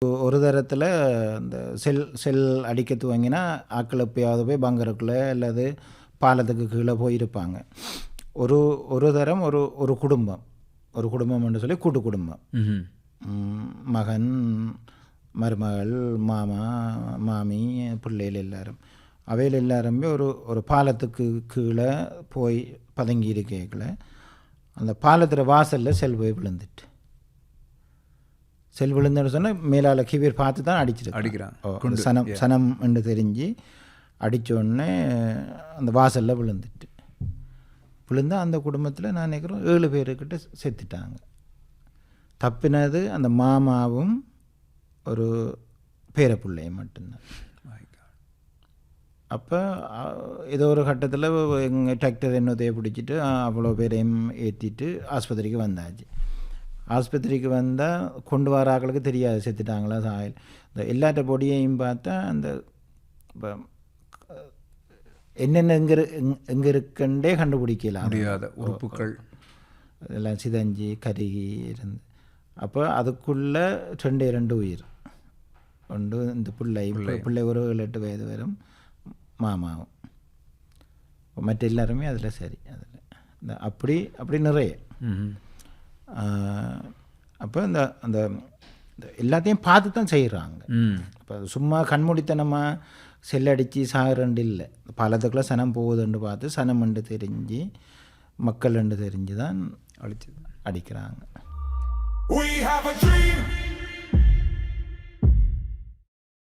ஒரு தரத்தில் இந்த செல் அடிக்க துவங்கினா ஆக்கள் எப்பயாவது போய் பங்கருக்குள்ளே அல்லது பாலத்துக்கு கீழே போயிருப்பாங்க. ஒரு தரம் ஒரு குடும்பம்னு சொல்லி கூட்டு குடும்பம், மகன், மருமகள், மாமா, மாமி, பிள்ளைகள் எல்லாரும், அவையில் எல்லாருமே ஒரு பாலத்துக்கு கீழே போய் பதுங்கி இருக்கல அந்த பாலத்தில் வாசலில் செல் போய் விழுந்துட்டு, செல் விழுந்துன்னு சொன்னால் மேலால் கிபீர் பார்த்து தான் அடிக்கிறான். சனம் என்று தெரிஞ்சு அடித்தோடனே அந்த வாசலில் விழுந்தால் அந்த குடும்பத்தில் நான் நினைக்கிறோம் 7 பேருக்கிட்ட செத்துட்டாங்க. தப்பினது அந்த மாமாவும் ஒரு பேரப்பிள்ளையும் மட்டும்தான். அப்போ ஏதோ ஒரு கட்டத்தில் எங்கள் டிராக்டர் என்னத்தையே பிடிச்சிட்டு அவ்வளோ பேரையும் ஏற்றிட்டு ஆஸ்பத்திரிக்கு வந்தாச்சு. ஆஸ்பத்திரிக்கு வந்தால் கொண்டு வர ஆக்களுக்கு தெரியாது செத்துட்டாங்களா சாயல். இந்த எல்லாத்த பொடியையும் பார்த்தா அந்த இப்போ என்னென்ன எங்கே இருக்குண்டே கண்டுபிடிக்கலாம் முடியாத உறுப்புகள் எல்லாம் சிதஞ்சி கருகி இருந்து. அப்போ அதுக்குள்ளே 2 உயிர் ஒன்று இந்த பிள்ளை ஒரு 7-8 வயது வரும் மாமாவும், மற்ற எல்லாருமே அதில் சரி. அதில் இந்த அப்படி நிறைய. அப்போ அந்த எல்லாத்தையும் பார்த்து தான் செய்கிறாங்க. இப்போ சும்மா கண்மூடித்தனமாக செல்லடித்து சாகிறண்டு இல்லை, பலத்துக்குள்ளே சனம் போகுதுன்னு பார்த்து சனம் என்று தெரிஞ்சு மக்கள் என்று தெரிஞ்சு தான் அடிக்கிறாங்க. We have a dream.